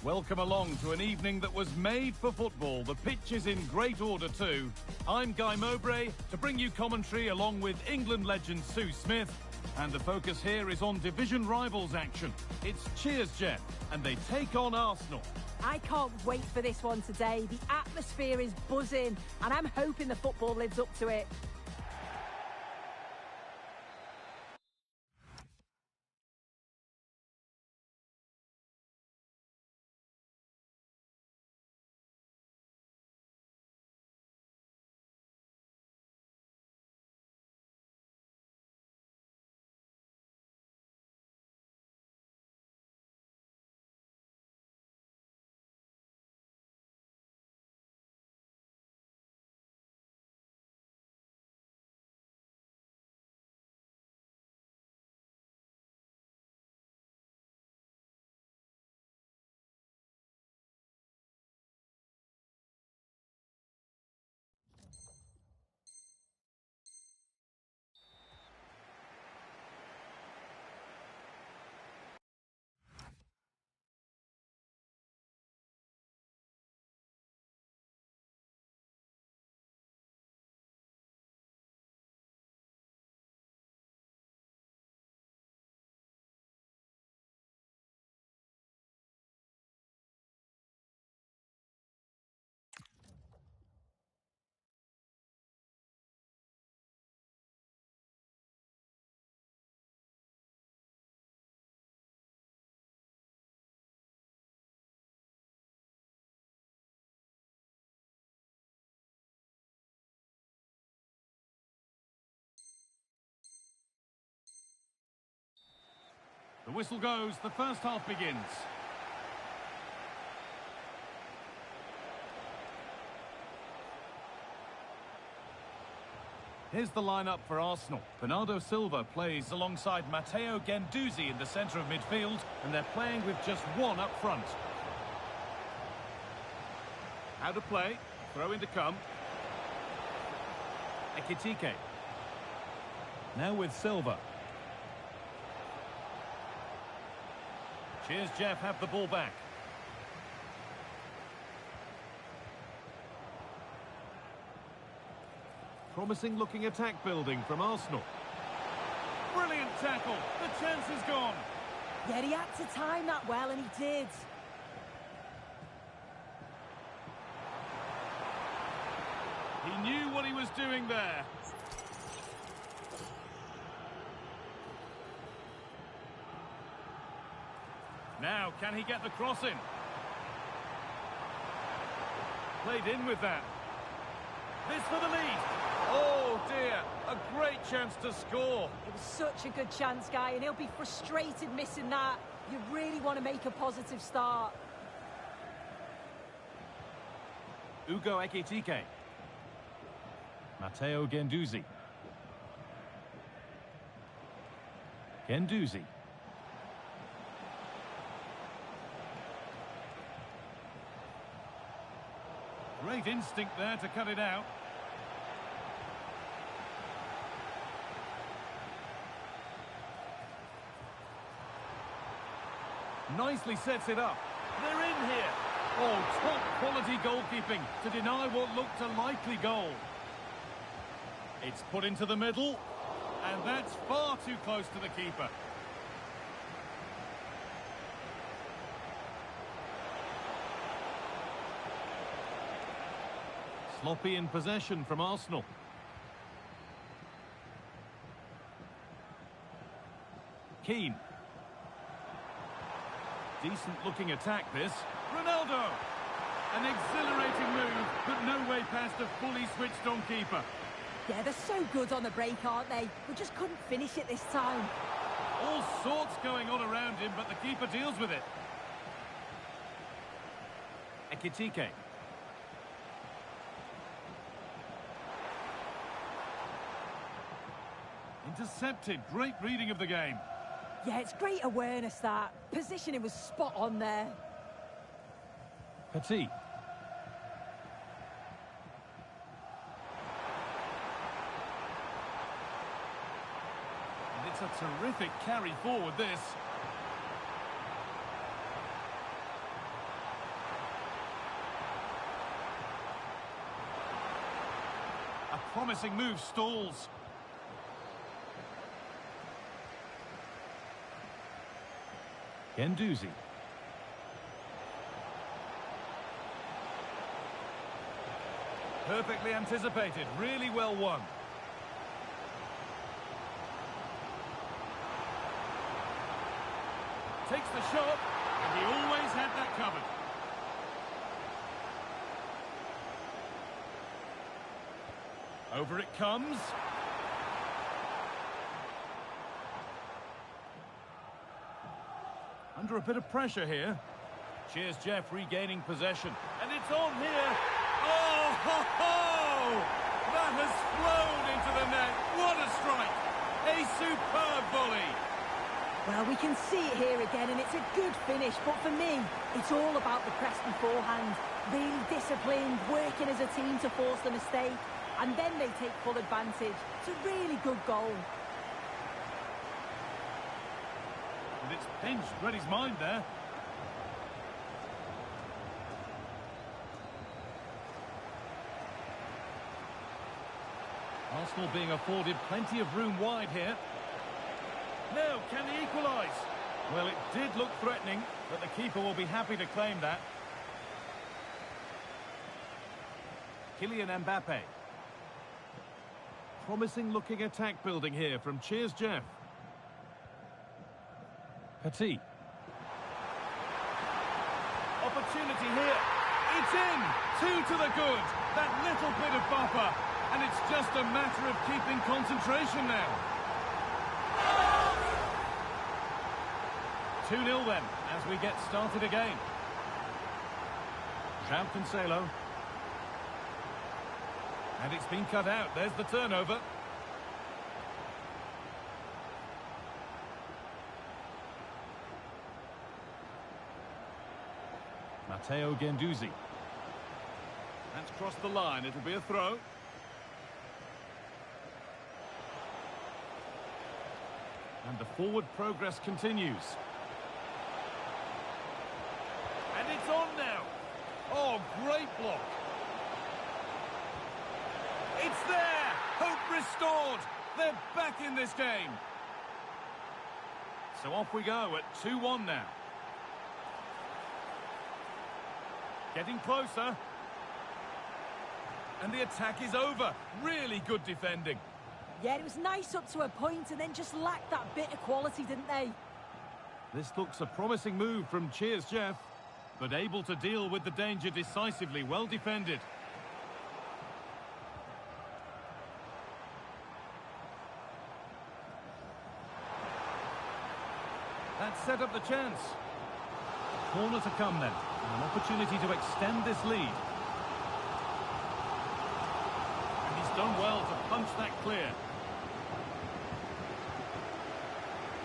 Welcome along to an evening that was made for football. The pitch is in great order too. I'm Guy Mowbray to bring you commentary along with England legend Sue Smith. And the focus here is on division rivals action. It's Cheers Jeff, and they take on Arsenal. I can't wait for this one today. The atmosphere is buzzing, and I'm hoping the football lives up to it. The whistle goes, the first half begins. Here's the lineup for Arsenal. Bernardo Silva plays alongside Matteo Guendouzi in the centre of midfield, and they're playing with just one up front. How to play, throw in to come. Ekitike. Now with Silva. Cheers Jeff have the ball back. Promising looking attack building from Arsenal. Brilliant tackle, the chance is gone. Yeah, he had to time that well, and he did. He knew what he was doing there. Now, can he get the cross in? Played in with that. This for the lead. Oh dear, a great chance to score. It was such a good chance, Guy, and he'll be frustrated missing that. You really want to make a positive start. Ugo Ekitike. Matteo Guendouzi. Guendouzi. Great instinct there to cut it out. Nicely sets it up. They're in here. Oh, top quality goalkeeping to deny what looked a likely goal. It's put into the middle, and that's far too close to the keeper. Sloppy in possession from Arsenal. Keane. Decent looking attack this. Ronaldo! An exhilarating move, but no way past a fully switched on keeper. Yeah, they're so good on the break, aren't they? We just couldn't finish it this time. All sorts going on around him, but the keeper deals with it. Ekitike. Intercepted. Great reading of the game. Yeah, it's great awareness, that. Positioning was spot on there. Petit. And it's a terrific carry forward, this. A promising move stalls. Guendouzi. Perfectly anticipated, really well won. Takes the shot, and he always had that covered. Over it comes. Under a bit of pressure here. Cheers, Jeff, regaining possession. And it's on here. Oh, ho, ho! That has flown into the net. What a strike! A superb volley. Well, we can see it here again, and it's a good finish. But for me, it's all about the press beforehand. Really disciplined, working as a team to force the mistake. And then they take full advantage. It's a really good goal. And it's pinched, read his mind there. Arsenal being afforded plenty of room wide here. Now, can they equalise? Well, it did look threatening, but the keeper will be happy to claim that. Kylian Mbappe. Promising looking attack building here from Cheers Jeff. Petit. Opportunity here. It's in. 2 to the good. That little bit of buffer. And it's just a matter of keeping concentration now. 2-0 then, as we get started again. João Cancelo. And it's been cut out. There's the turnover. Matteo Guendouzi. That's crossed the line. It'll be a throw. And the forward progress continues. And it's on now. Oh, great block. It's there! Hope restored! They're back in this game. So off we go at 2-1 now. Getting closer. And the attack is over. Really good defending. Yeah, it was nice up to a point and then just lacked that bit of quality, didn't they? This looks a promising move from Cheers Jeff, but able to deal with the danger decisively. Well defended. That set up the chance. Corner to come then. An opportunity to extend this lead. And he's done well to punch that clear.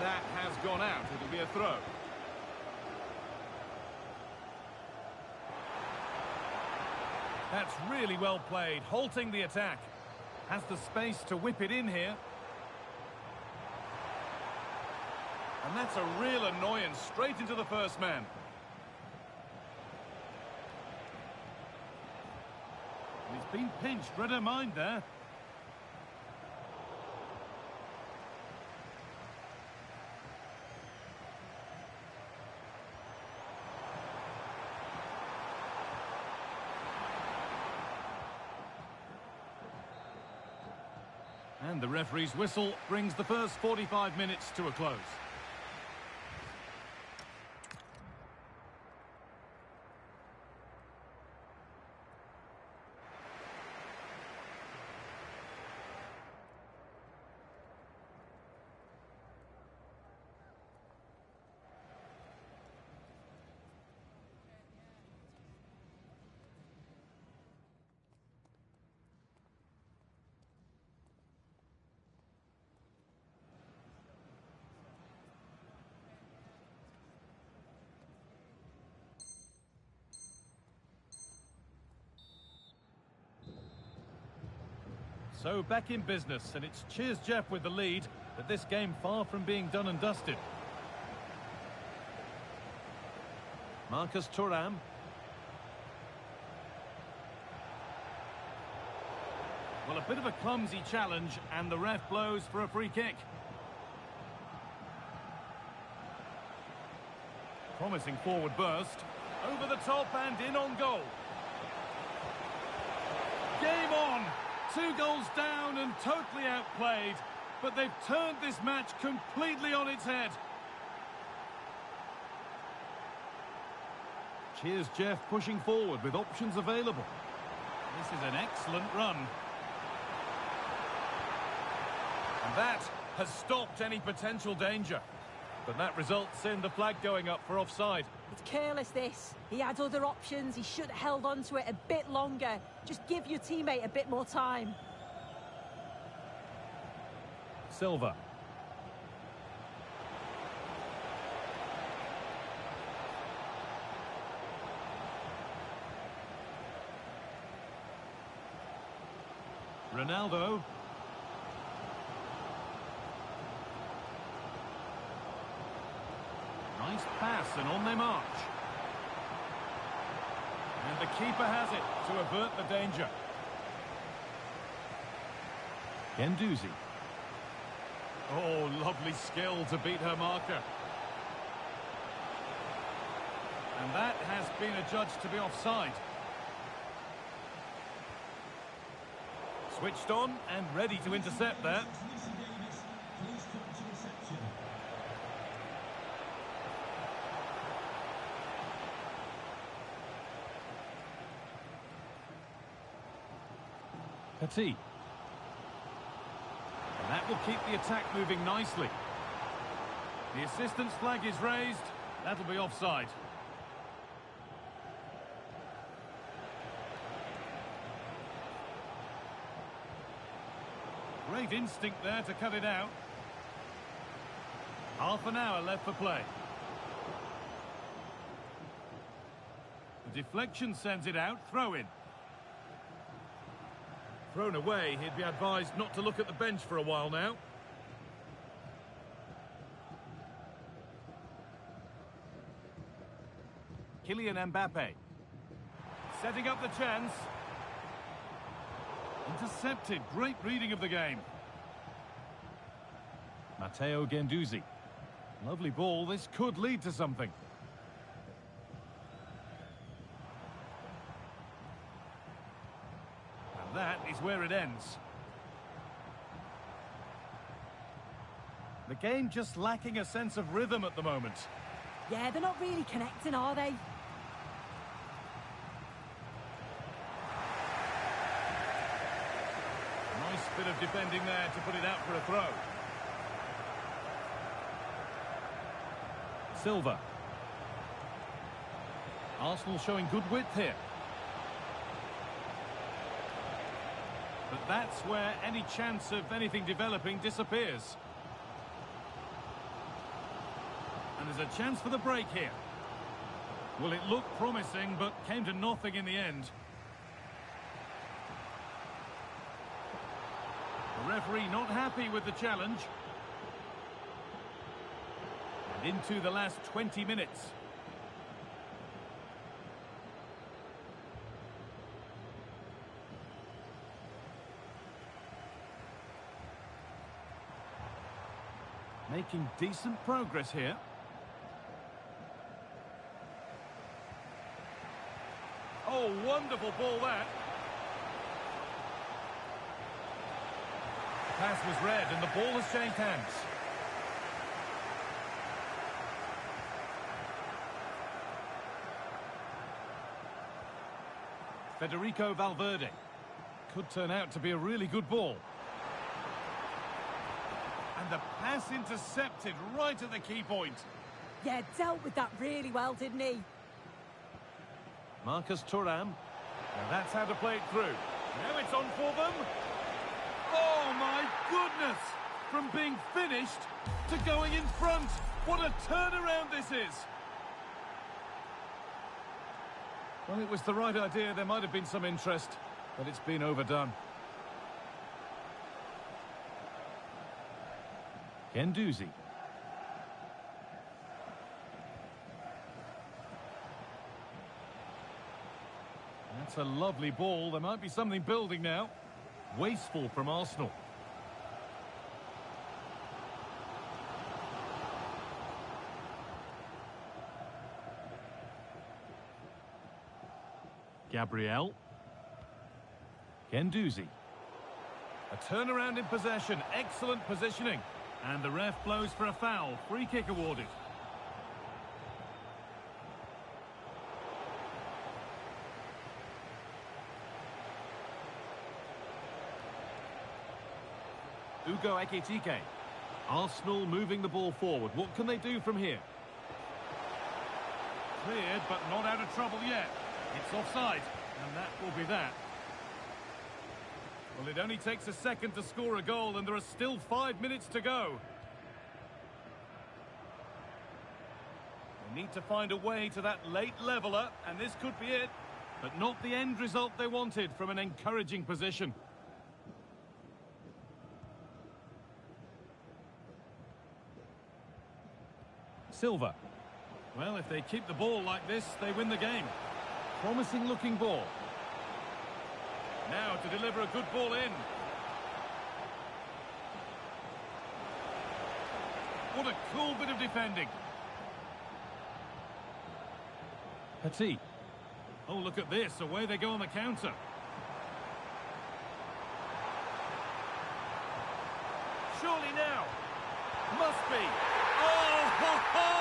That has gone out. It'll be a throw. That's really well played, halting the attack. Has the space to whip it in here. And that's a real annoyance, straight into the first man. And he's been pinched, read her mind there. And the referee's whistle brings the first 45 minutes to a close. So back in business, and it's Cheers Jeff with the lead, but this game far from being done and dusted. Marcus Thuram. Well, a bit of a clumsy challenge, and the ref blows for a free kick. Promising forward burst. Over the top and in on goal. Game on! 2 goals down and totally outplayed. But they've turned this match completely on its head. Here's Jeff pushing forward with options available. This is an excellent run. And that has stopped any potential danger. But that results in the flag going up for offside. It's careless, this. He had other options. He should have held on to it a bit longer. Just give your teammate a bit more time. Silva. Ronaldo. Nice pass, and on they march. And the keeper has it to avert the danger. Guendouzi. Oh, lovely skill to beat her marker. And that has been adjudged to be offside. Switched on and ready to intercept there. Petit. And that will keep the attack moving nicely. The assistant's flag is raised. That'll be offside. Great instinct there to cut it out. Half an hour left for play. The deflection sends it out. Throw in. Thrown away. He'd be advised not to look at the bench for a while now. Kylian Mbappe. Setting up the chance. Intercepted. Great reading of the game. Matteo Guendouzi. Lovely ball. This could lead to something. And that is where it ends. The game just lacking a sense of rhythm at the moment. Yeah, they're not really connecting, are they? Nice bit of defending there to put it out for a throw. Silva. Arsenal showing good width here. But that's where any chance of anything developing disappears. And there's a chance for the break here. Well, it looked promising, but came to nothing in the end. The referee not happy with the challenge. And into the last 20 minutes. Making decent progress here. Oh, wonderful ball that. The pass was read and the ball has changed hands. Federico Valverde. Could turn out to be a really good ball. And the pass intercepted right at the key point. Yeah, dealt with that really well, didn't he? Marcus Thuram. And that's how to play it through. Now it's on for them. Oh, my goodness! From being finished to going in front. What a turnaround this is. Well, it was the right idea. There might have been some interest, but it's been overdone. Guendouzi. That's a lovely ball. There might be something building now. Wasteful from Arsenal. Gabriel. Guendouzi. A turnaround in possession. Excellent positioning. And the ref blows for a foul. Free kick awarded. Ugo Ekitike. Arsenal moving the ball forward. What can they do from here? Cleared, but not out of trouble yet. It's offside, and that will be that. Well, it only takes a second to score a goal, and there are still 5 minutes to go. They need to find a way to that late leveller, and this could be it. But not the end result they wanted from an encouraging position. Silva. Well, if they keep the ball like this, they win the game. Promising looking ball. Now to deliver a good ball in. What a cool bit of defending. Petit. Oh, look at this. Away they go on the counter. Surely now. Must be. Oh, ho, ho!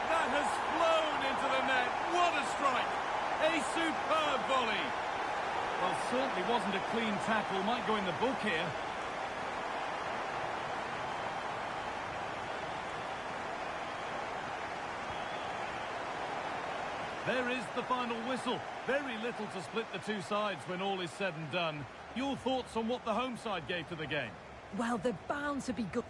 That has flown into the net. What a strike. A superb volley. Well, certainly wasn't a clean tackle. Might go in the book here. There is the final whistle. Very little to split the two sides when all is said and done. Your thoughts on what the home side gave to the game? Well, they're bound to be good.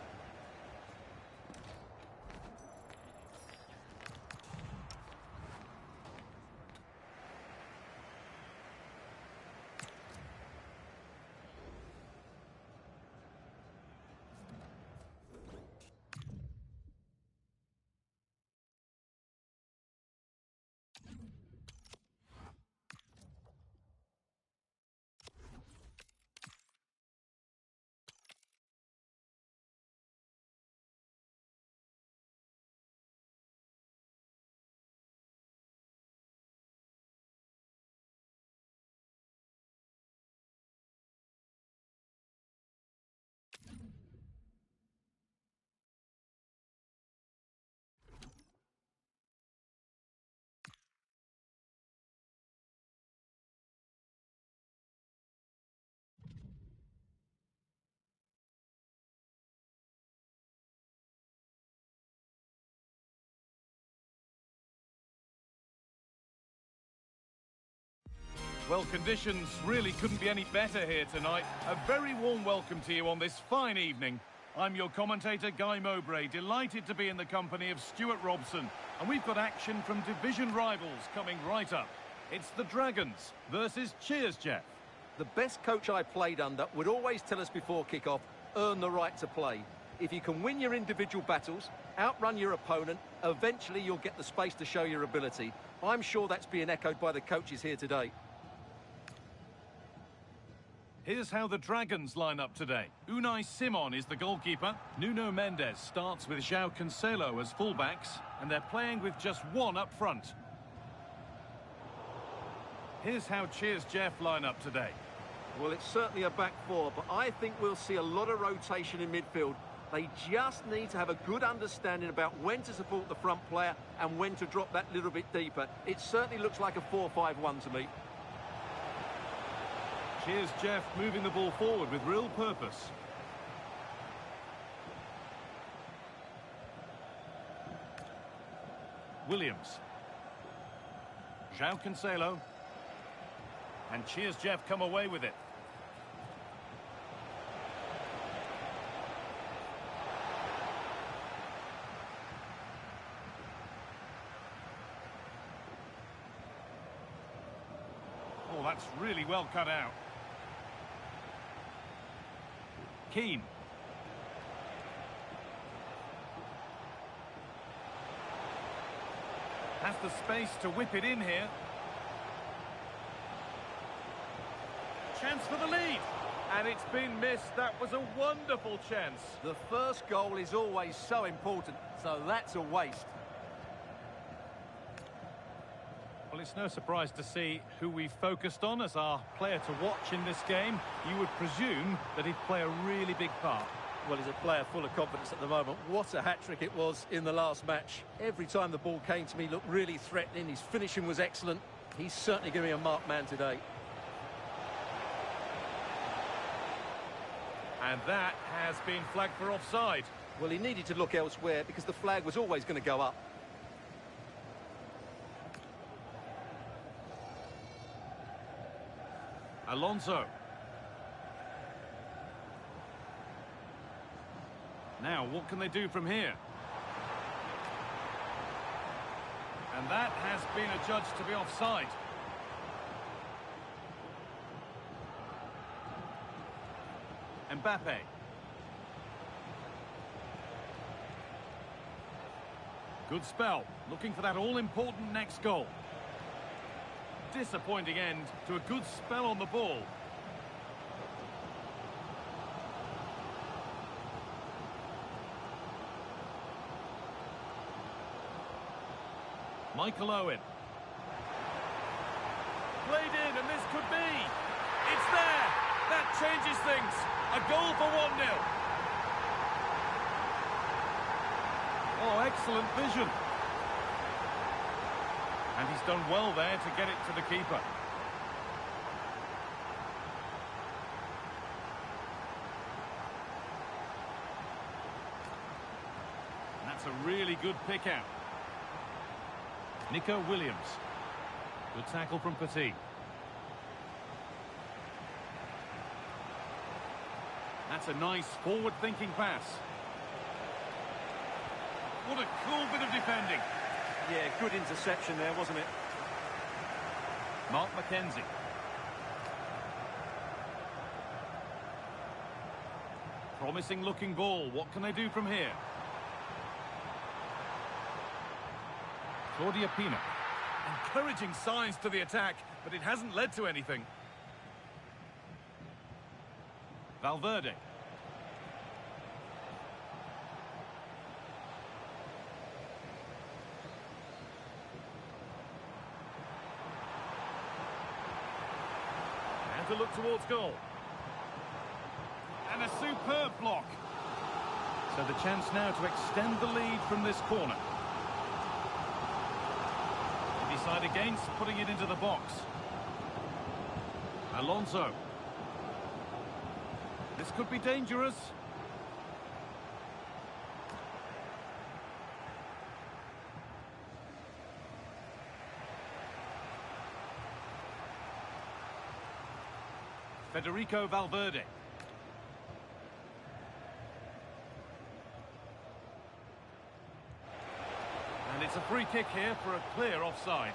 Well, conditions really couldn't be any better here tonight. A very warm welcome to you on this fine evening. I'm your commentator, Guy Mowbray, delighted to be in the company of Stuart Robson. And we've got action from division rivals coming right up. It's the Dragons versus Cheers Jeff. The best coach I played under would always tell us before kick-off, earn the right to play. If you can win your individual battles, outrun your opponent, eventually you'll get the space to show your ability. I'm sure that's being echoed by the coaches here today. Here's how the Dragons line up today. Unai Simon is the goalkeeper. Nuno Mendes starts with João Cancelo as fullbacks, and they're playing with just one up front. Here's how Cheers Jeff line up today. Well, it's certainly a back four, but I think we'll see a lot of rotation in midfield. They just need to have a good understanding about when to support the front player and when to drop that little bit deeper. It certainly looks like a 4-5-1 to me. Cheers Jeff moving the ball forward with real purpose. Williams. João Cancelo. And Cheers Jeff come away with it. Oh, that's really well cut out. Keane. Has the space to whip it in here. Chance for the lead. And it's been missed. That was a wonderful chance. The first goal is always so important, so that's a waste. Well, it's no surprise to see who we focused on as our player to watch in this game. You would presume that he'd play a really big part. Well, he's a player full of confidence at the moment. What a hat-trick it was in the last match. Every time the ball came to me, looked really threatening. His finishing was excellent. He's certainly going to be a marked man today. And that has been flagged for offside. Well, he needed to look elsewhere because the flag was always going to go up. Alonso. Now, what can they do from here? And that has been adjudged to be offside. Mbappe. Good spell, looking for that all-important next goal. Disappointing end to a good spell on the ball. Michael Owen. Played in, and this could be. It's there. That changes things. A goal for 1-0. Oh, excellent vision. And he's done well there to get it to the keeper. And that's a really good pick out. Nico Williams. Good tackle from Petit. That's a nice forward-thinking pass. What a cool bit of defending. Yeah, good interception there, wasn't it? Mark McKenzie. Promising-looking ball. What can they do from here? Claudia Pina. Encouraging signs to the attack, but it hasn't led to anything. Valverde. And to look towards goal. And a superb block. So the chance now to extend the lead from this corner. They decide against putting it into the box. Alonso. This could be dangerous. Federico Valverde. And it's a free kick here for a clear offside.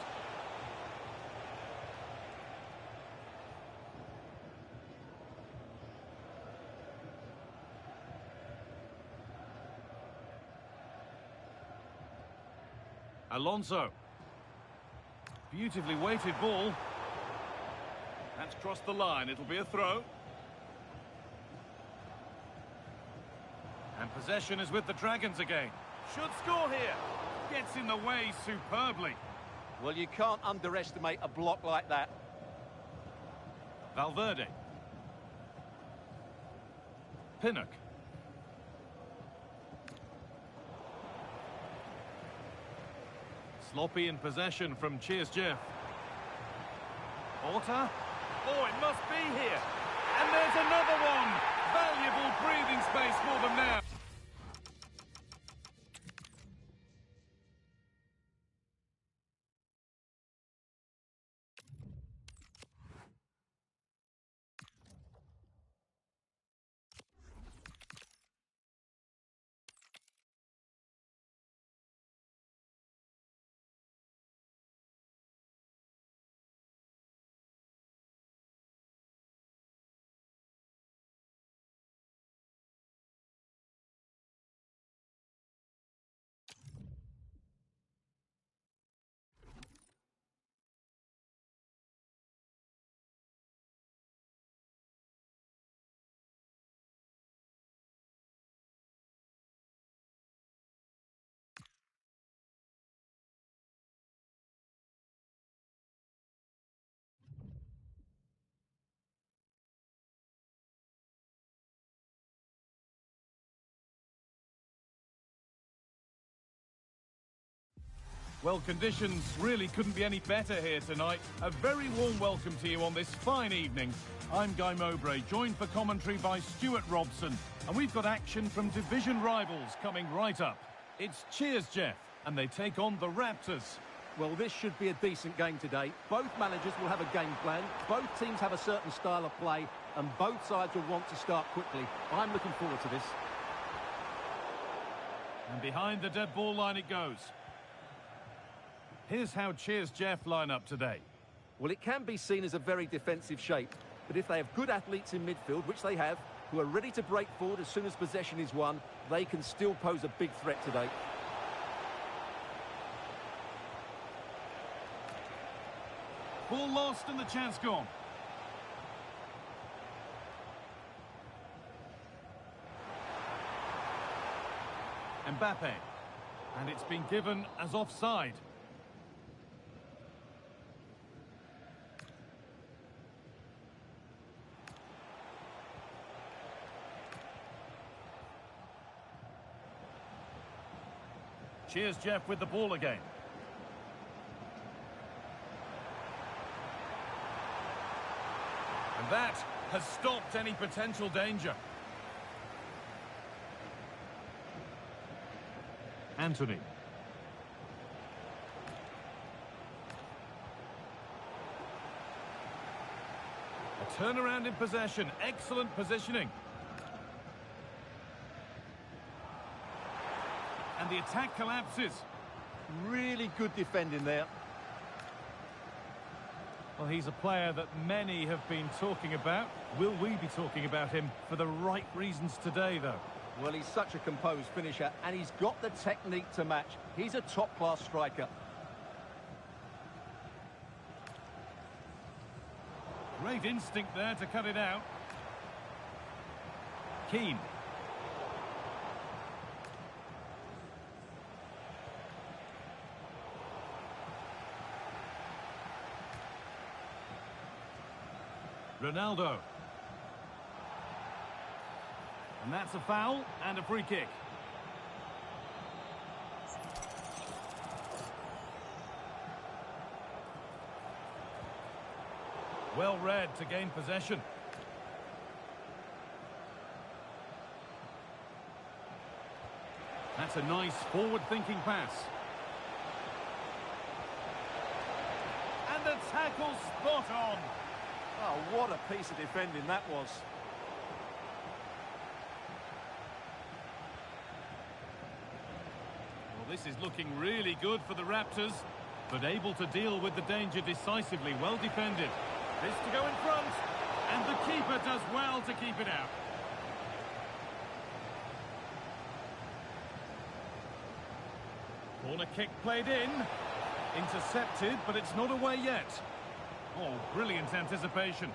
Alonso. Beautifully weighted ball. That's crossed the line. It'll be a throw. And possession is with the Dragons again. Should score here. Gets in the way superbly. Well, you can't underestimate a block like that. Valverde. Pinnock. Sloppy in possession from Cheers Jeff. Orta. Oh, it must be here. And there's another one. Valuable breathing space for them now. Well, conditions really couldn't be any better here tonight. A very warm welcome to you on this fine evening. I'm Guy Mowbray, joined for commentary by Stuart Robson. And we've got action from division rivals coming right up. It's Cheers Jeff, and they take on the Raptors. Well, this should be a decent game today. Both managers will have a game plan. Both teams have a certain style of play, and both sides will want to start quickly. I'm looking forward to this. And behind the dead ball line it goes. Here's how Cheers Jeff line up today. Well, it can be seen as a very defensive shape, but if they have good athletes in midfield, which they have, who are ready to break forward as soon as possession is won, they can still pose a big threat today. Ball lost and the chance gone. Mbappe. And it's been given as offside. Cheers Jeff with the ball again. And that has stopped any potential danger. Anthony. A turnaround in possession. Excellent positioning. And the attack collapses. Really good defending there. Well, he's a player that many have been talking about. Will we be talking about him for the right reasons today, though? Well, he's such a composed finisher, and he's got the technique to match. He's a top-class striker. Great instinct there to cut it out. Keane. Ronaldo. And that's a foul and a free kick. Well read to gain possession. That's a nice forward-thinking pass. And the tackle spot on. Oh, what a piece of defending that was. Well, this is looking really good for the Raptors, but able to deal with the danger decisively. Well defended. This to go in front, and the keeper does well to keep it out. Corner kick played in. Intercepted, but it's not away yet. Oh, brilliant anticipation.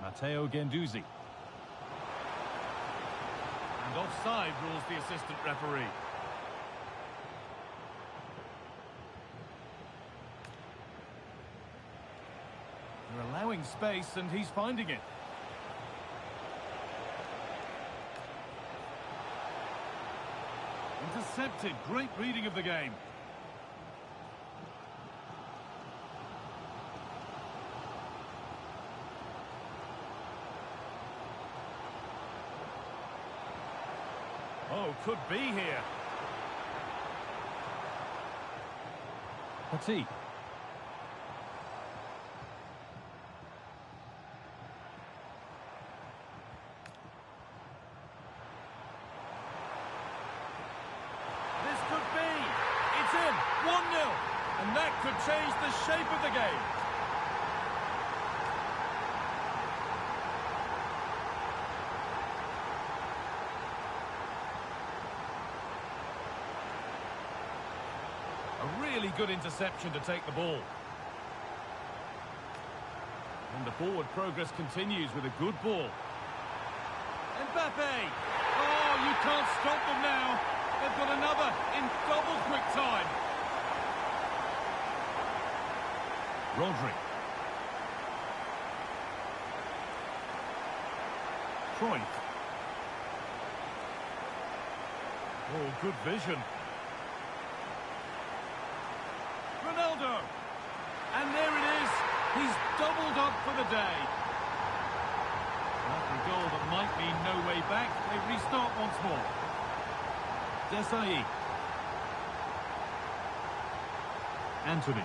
Matteo Guendouzi. And offside rules the assistant referee. They're allowing space and he's finding it. Intercepted. Great reading of the game. Oh, could be here. Petit. This could be. It's in. 1-0. And that could change the shape of the game. A really good interception to take the ball. And the forward progress continues with a good ball. Mbappe! Oh, you can't stop them now. They've got another in double quick time. Rodri. Cruyff. Oh, good vision. Ronaldo. And there it is. He's doubled up for the day. Another goal that might mean no way back. They restart once more. Desailly. Anthony.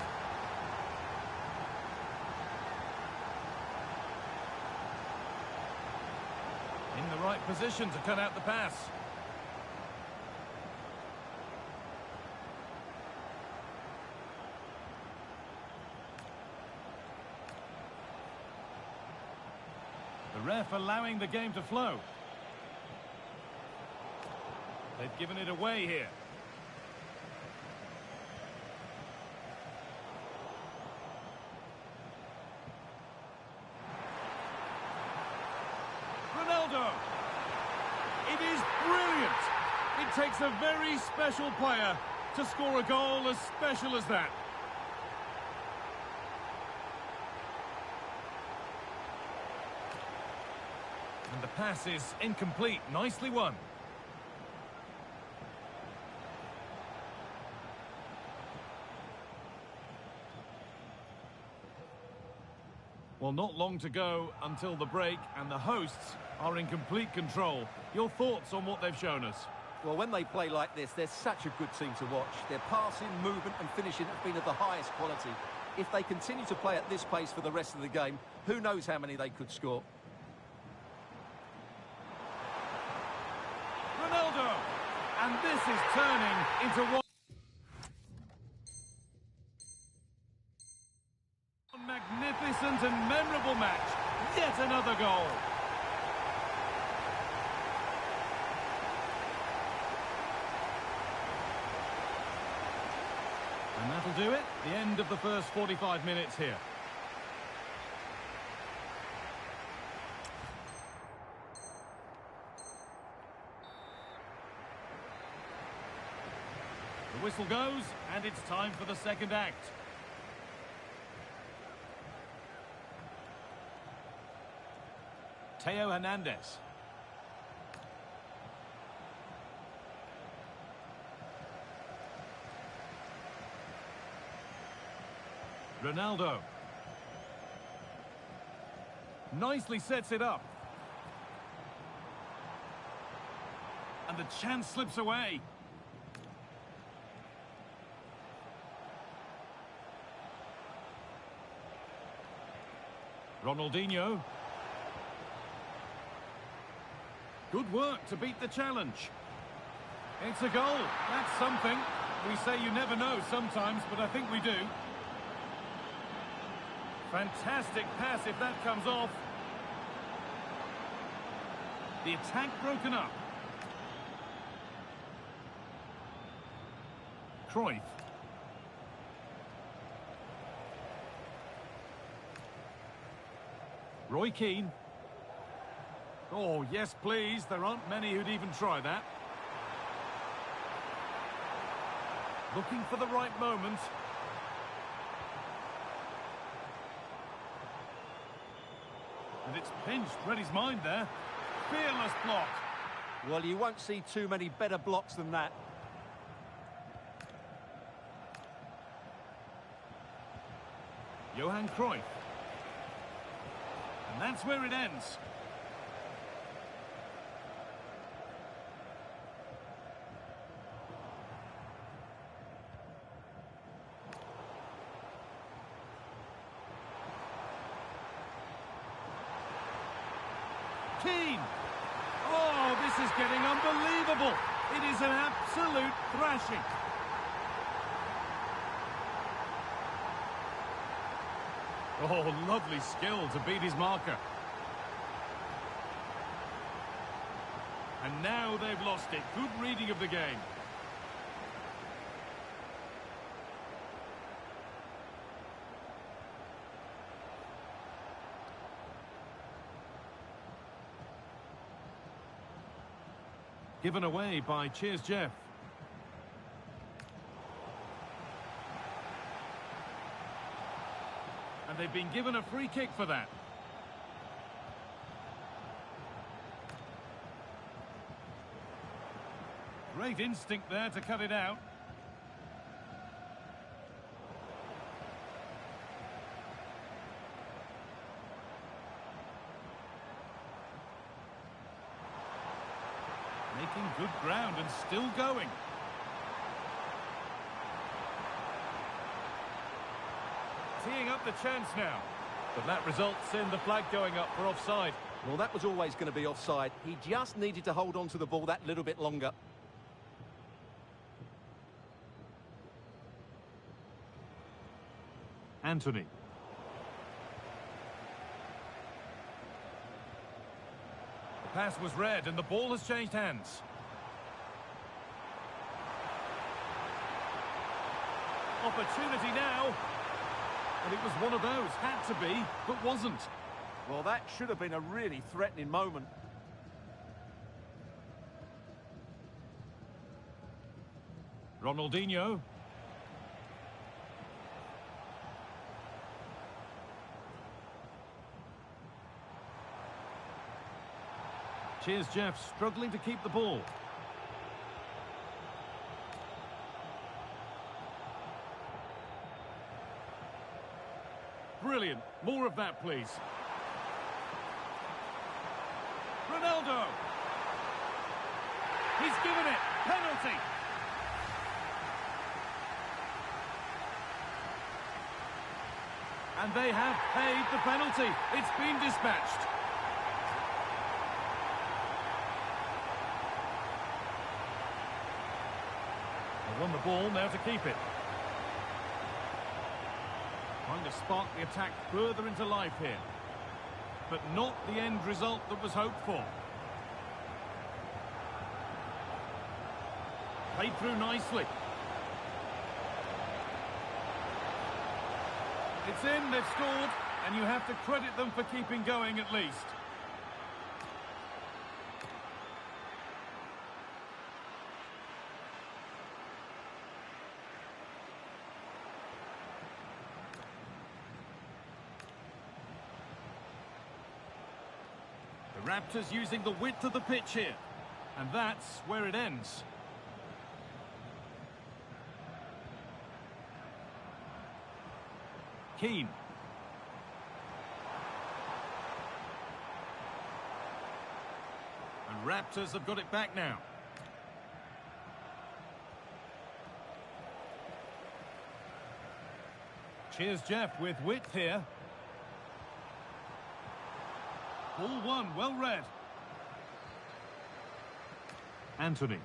In the right position to cut out the pass. The ref allowing the game to flow. They've given it away here. Ronaldo. It is brilliant. It takes a very special player to score a goal as special as that. And the pass is incomplete. Nicely won. Well, not long to go until the break, and the hosts are in complete control. Your thoughts on what they've shown us? Well, when they play like this, they're such a good team to watch. Their passing, movement and finishing have been of the highest quality. If they continue to play at this pace for the rest of the game, who knows how many they could score. Ronaldo! And this is turning into one magnificent and memorable match. Yet another goal. And that'll do it. The end of the first 45 minutes here. The whistle goes, and it's time for the second act. Theo Hernandez. Ronaldo. Nicely sets it up. And the chance slips away. Ronaldinho. Good work to beat the challenge. It's a goal. That's something. We say you never know sometimes, but I think we do. Fantastic pass if that comes off. The attack broken up. Cruyff. Roy Keane. Oh, yes, please. There aren't many who'd even try that. Looking for the right moment. And it's pinched. Read his mind there. Fearless block. Well, you won't see too many better blocks than that. Johan Cruyff. And that's where it ends. Keane. Oh, this is getting unbelievable. It is an absolute thrashing. Oh, lovely skill to beat his marker. And now they've lost it. Good reading of the game. Given away by Cheers Jeff. And they've been given a free kick for that. Great instinct there to cut it out. Making good ground and still going. Teeing up the chance now. But that results in the flag going up for offside. Well, that was always going to be offside. He just needed to hold on to the ball that little bit longer. Anthony. The pass was read and the ball has changed hands. Opportunity now. And it was one of those. Had to be, but wasn't. Well, that should have been a really threatening moment. Ronaldinho. Cheers, Jeff, struggling to keep the ball. Brilliant. More of that, please. Ronaldo. He's given it. Penalty. And they have paid the penalty. It's been dispatched. They won the ball, now to keep it. Trying to spark the attack further into life here. But not the end result that was hoped for. Played through nicely. It's in, they've scored, and you have to credit them for keeping going at least. The Raptors using the width of the pitch here. And that's where it ends. Keane. And Raptors have got it back now. Cheers, Jeff, with width here. Ball one, well read. Anthony.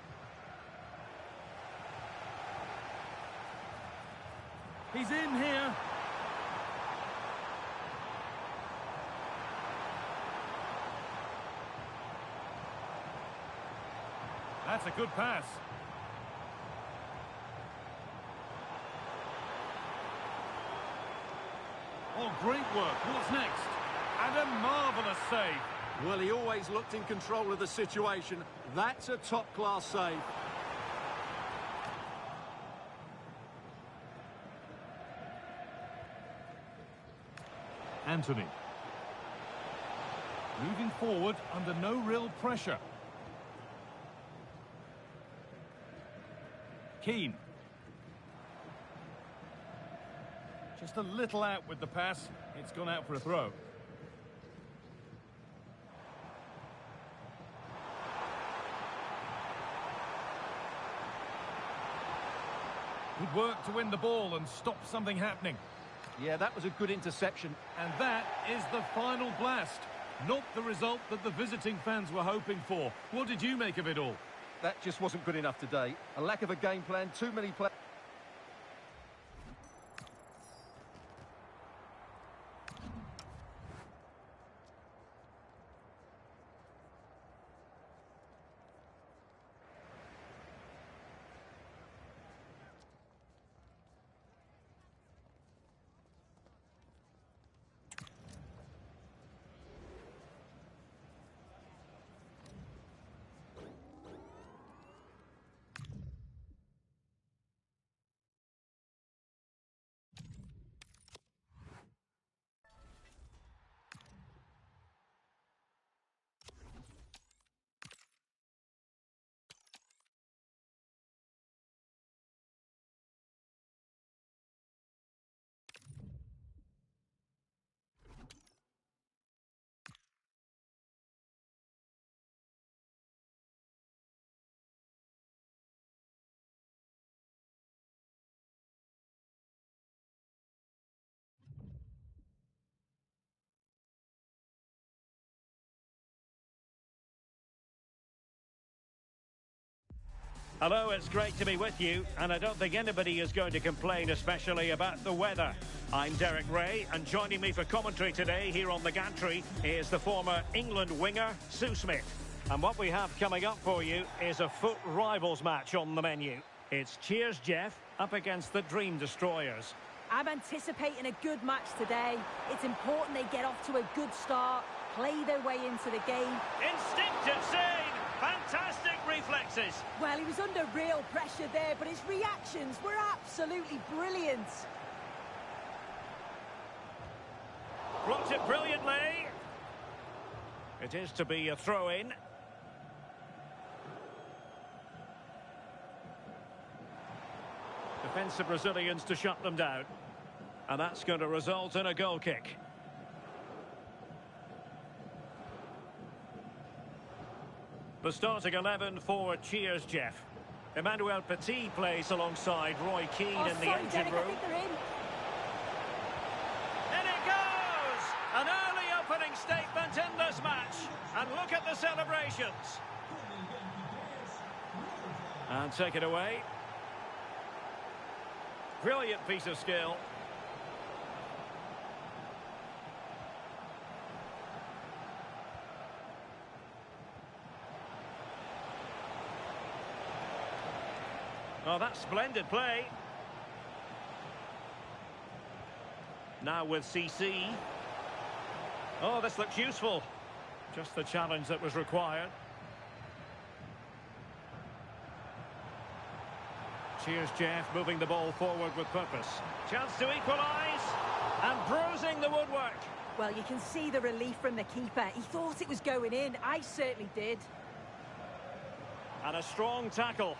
He's in here. That's a good pass. Oh, great work. What's next? And a marvellous save. Well, he always looked in control of the situation. That's a top-class save. Anthony. Moving forward under no real pressure. Keane. Just a little out with the pass. It's gone out for a throw. Good work to win the ball and stop something happening. Yeah, that was a good interception. And that is the final blast. Not the result that the visiting fans were hoping for. What did you make of it all? That just wasn't good enough today. A lack of a game plan, too many players. Hello, it's great to be with you, and I don't think anybody is going to complain, especially about the weather. I'm Derek Ray, and joining me for commentary today here on the gantry is the former England winger, Sue Smith. And what we have coming up for you is a foot rivals match on the menu. It's Cheers Jeff up against the Dream Destroyers. I'm anticipating a good match today. It's important they get off to a good start, play their way into the game. Instinctive save! Fantastic reflexes! Well, he was under real pressure there, but his reactions were absolutely brilliant. Blocked it brilliantly. It is to be a throw-in. Defensive Brazilians to shut them down. And that's going to result in a goal kick. The starting 11 for Cheers Jeff. Emmanuel Petit plays alongside Roy Keane in the engine Derek, room. I think they're in. In it goes! An early opening statement in this match. And look at the celebrations. And take it away. Brilliant piece of skill. Oh, that's splendid play. Now with CC. Oh, this looks useful. Just the challenge that was required. Cheers Jeff, moving the ball forward with purpose. Chance to equalise. And bruising the woodwork. Well, you can see the relief from the keeper. He thought it was going in. I certainly did. And a strong tackle.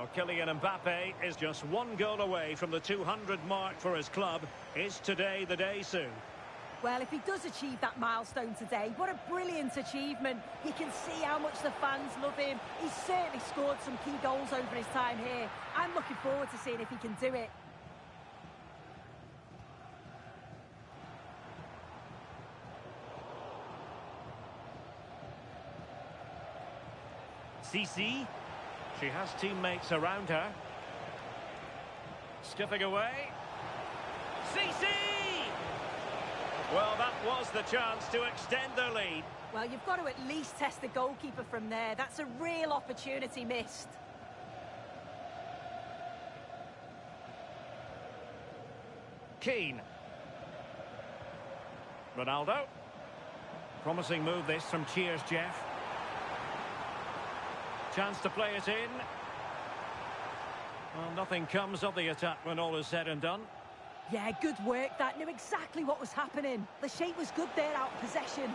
Oh, Kylian Mbappe is just one goal away from the 200 mark for his club. Is today the day, Sue? Well, if he does achieve that milestone today, what a brilliant achievement. You can see how much the fans love him. He's certainly scored some key goals over his time here. I'm looking forward to seeing if he can do it. CC. She has teammates around her. Skipping away. CC! Well, that was the chance to extend their lead. Well, you've got to at least test the goalkeeper from there. That's a real opportunity missed. Keane. Ronaldo. Promising move this from Cheers Jeff. Chance to play it in. Well, nothing comes of the attack when all is said and done. Yeah, good work. That knew exactly what was happening. The shape was good there out of possession.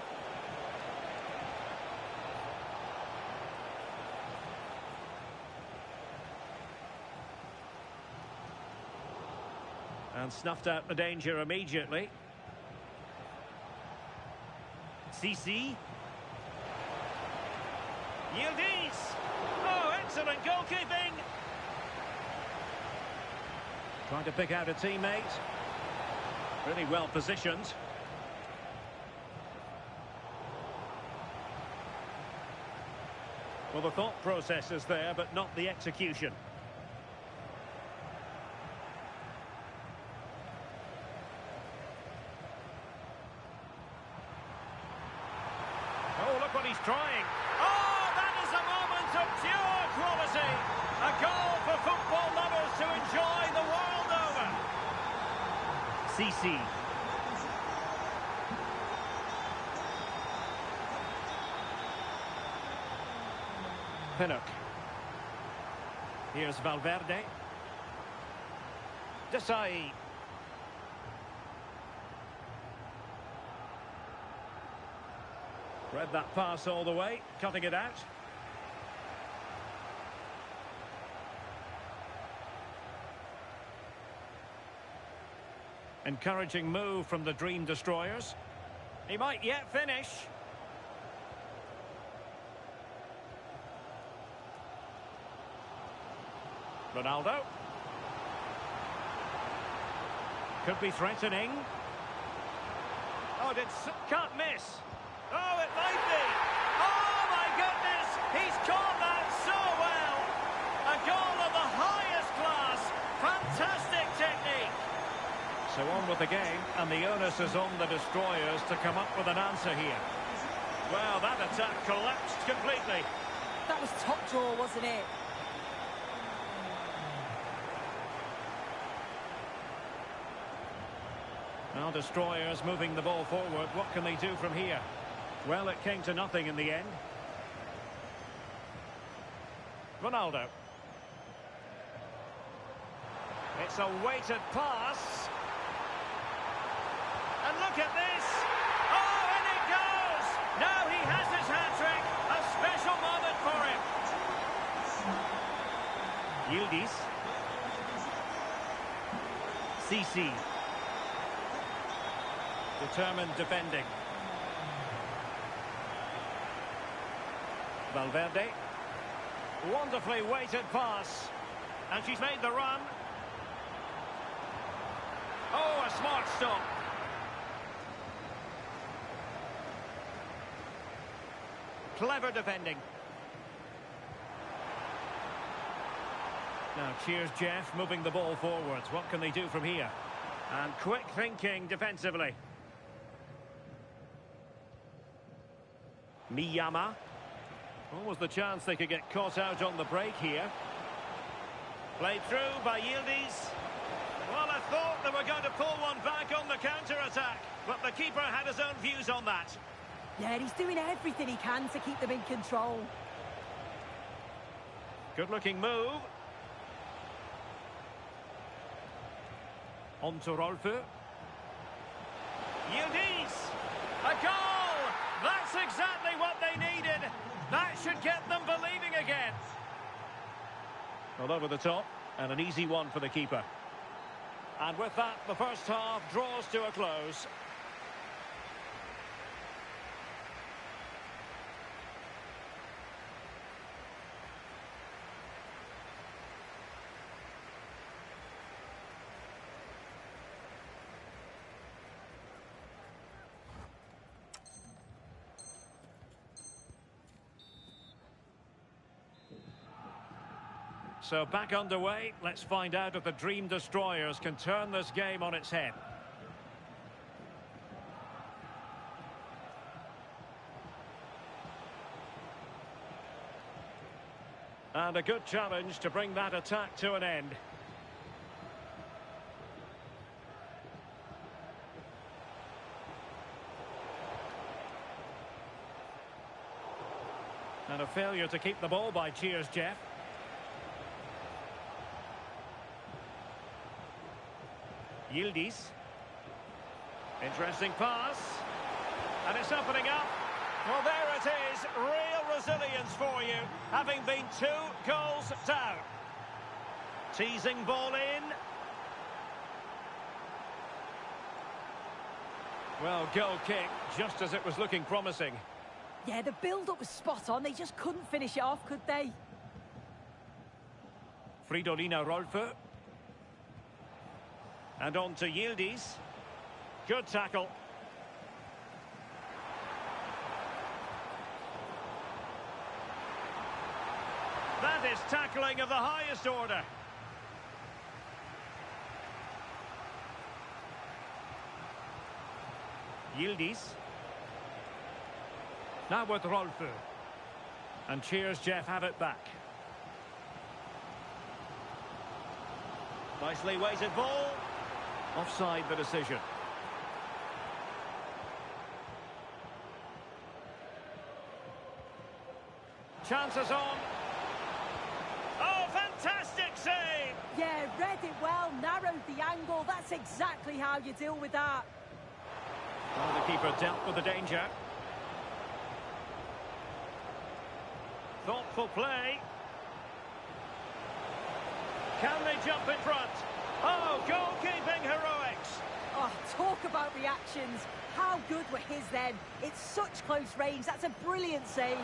And snuffed out the danger immediately. CC. Yildiz. Oh, excellent goalkeeping. Trying to pick out a teammate. Really well positioned. Well, the thought process is there, but not the execution. Oh, look what he's trying. Oh, that is a moment of pure quality. A goal for football lovers to enjoy the world over. CC. Pinnock. Here's Valverde. Desai. Read that pass all the way, cutting it out. Encouraging move from the Dream Destroyers. He might yet finish. Ronaldo. Could be threatening. Oh, can't miss. Oh, it might be. Oh, with the game, and the onus is on the destroyers to come up with an answer here. Well, that attack collapsed completely. That was top draw, wasn't it? Now destroyers moving the ball forward. What can they do from here? Well, it came to nothing in the end. Ronaldo. It's a weighted pass. And look at this. Oh, and it goes! Now he has his hat-trick. A special moment for him. Yildiz. CC. Determined defending. Valverde. Wonderfully weighted pass. And she's made the run. Oh, a smart stop. Clever defending. Now, cheers, Jeff, moving the ball forwards. What can they do from here? And quick thinking defensively. Miyama. What was the chance they could get caught out on the break here? Played through by Yildiz. Well, I thought they were going to pull one back on the counter-attack, but the keeper had his own views on that. Yeah, he's doing everything he can to keep them in control. Good-looking move. On to Rolfö. Yildiz! A goal! That's exactly what they needed. That should get them believing again. Well, over the top, and an easy one for the keeper. And with that, the first half draws to a close. So back underway. Let's find out if the Dream Destroyers can turn this game on its head. And a good challenge to bring that attack to an end. And a failure to keep the ball by Cheers, Jeff. Yildiz. Interesting pass. And it's opening up. Well, there it is. Real resilience for you, having been 2 goals down. Teasing ball in. Well, goal kick, just as it was looking promising. Yeah, the build-up was spot on. They just couldn't finish it off, could they? Fridolina Rolfö. And on to Yildiz. Good tackle. That is tackling of the highest order. Yildiz. Now with Rolfö. And Cheers, Jeff, have it back. Nicely weighted ball. Offside the decision. Chances on. Oh, fantastic save! Yeah, read it well, narrowed the angle. That's exactly how you deal with that. Well, the keeper dealt with the danger. Thoughtful play. Can they jump in front? Oh, goalkeeping heroics. Oh, talk about reactions. How good were his then? It's such close range. That's a brilliant save.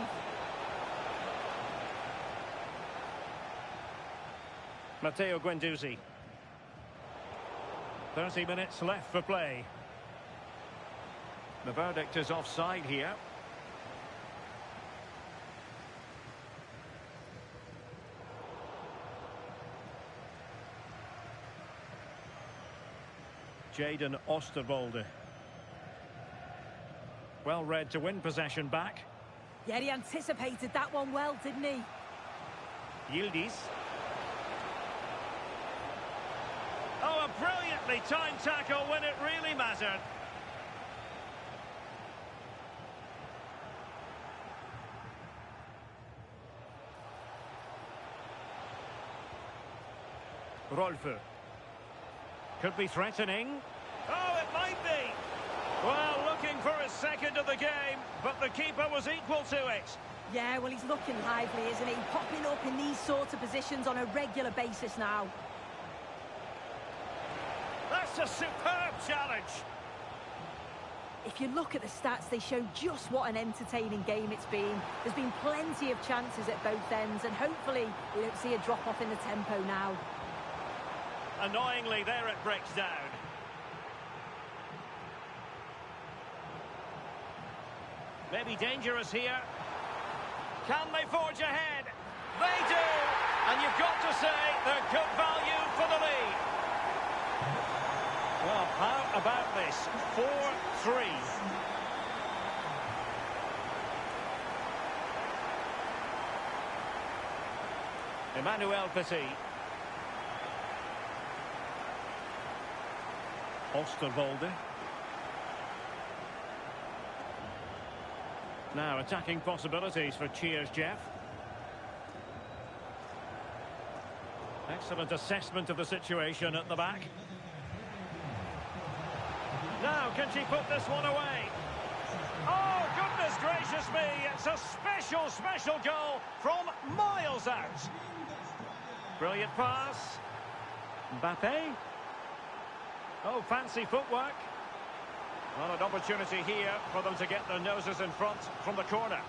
Matteo Guendouzi. 30 minutes left for play. The verdict is offside here. Jadon Oosterwolde. Well read to win possession back. Yeah, he anticipated that one well, didn't he? Yildiz. Oh, a brilliantly timed tackle when it really mattered. Rolfö. Could be threatening. Oh, it might be. Well, looking for his second of the game, but the keeper was equal to it. Yeah, well, he's looking lively, isn't he? Popping up in these sorts of positions on a regular basis now. That's a superb challenge. If you look at the stats, they show just what an entertaining game it's been. There's been plenty of chances at both ends, and hopefully we don't see a drop-off in the tempo now. Annoyingly, there it breaks down. Maybe dangerous here. Can they forge ahead? They do! And you've got to say they're good value for the lead. Well, how about this? 4-3. Emmanuel Petit. Oosterwolde. Now attacking possibilities for Cheers Jeff. Excellent assessment of the situation at the back. Now can she put this one away? Oh, goodness gracious me! It's a special goal from miles out. Brilliant pass. Mbappe. Oh, fancy footwork. Well, an opportunity here for them to get their noses in front from the corner.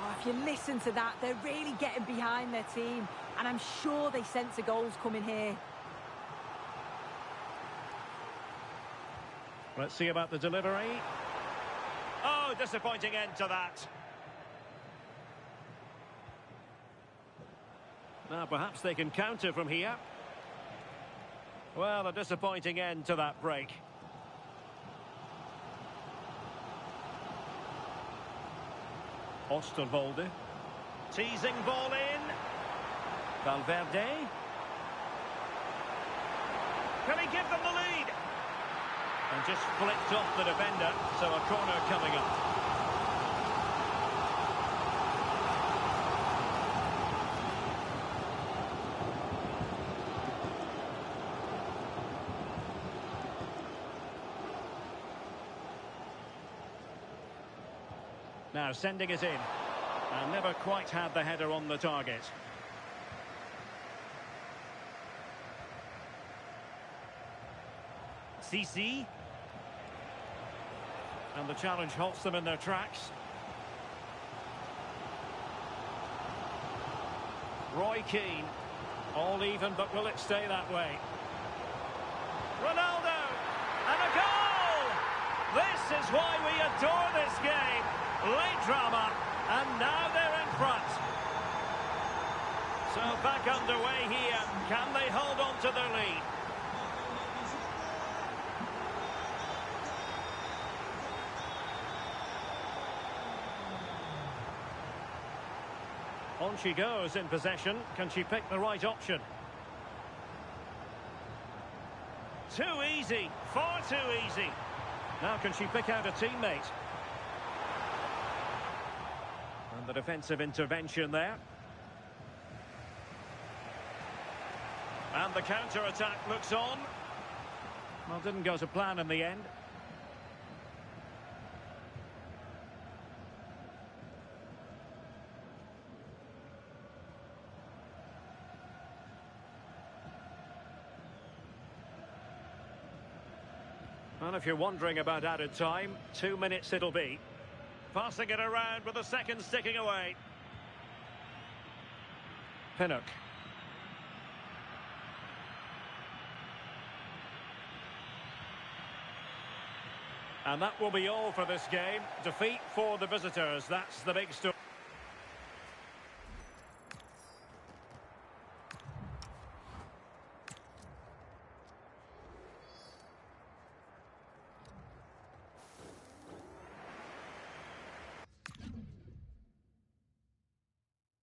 Oh, if you listen to that, they're really getting behind their team. And I'm sure they sense a goal's coming here. Let's see about the delivery. Oh, disappointing end to that. Now, perhaps they can counter from here. Well, a disappointing end to that break. Oosterwolde. Teasing ball in. Valverde. Can he give them the lead? And just flicked off the defender, so a corner coming up. Now sending it in. And never quite had the header on the target. CC. And the challenge halts them in their tracks. Roy Keane. All even, but will it stay that way? Ronaldo! And a goal! This is why we adore this game. Late drama, and now they're in front. So back underway here. Can they hold on to their lead? On she goes in possession. Can she pick the right option? Too easy. Far too easy. Now can she pick out a teammate? And the defensive intervention there. And the counter-attack looks on. Well, didn't go to plan in the end. And if you're wondering about added time, 2 minutes it'll be. Passing it around with the seconds ticking away. Pinnock. And that will be all for this game. Defeat for the visitors. That's the big story.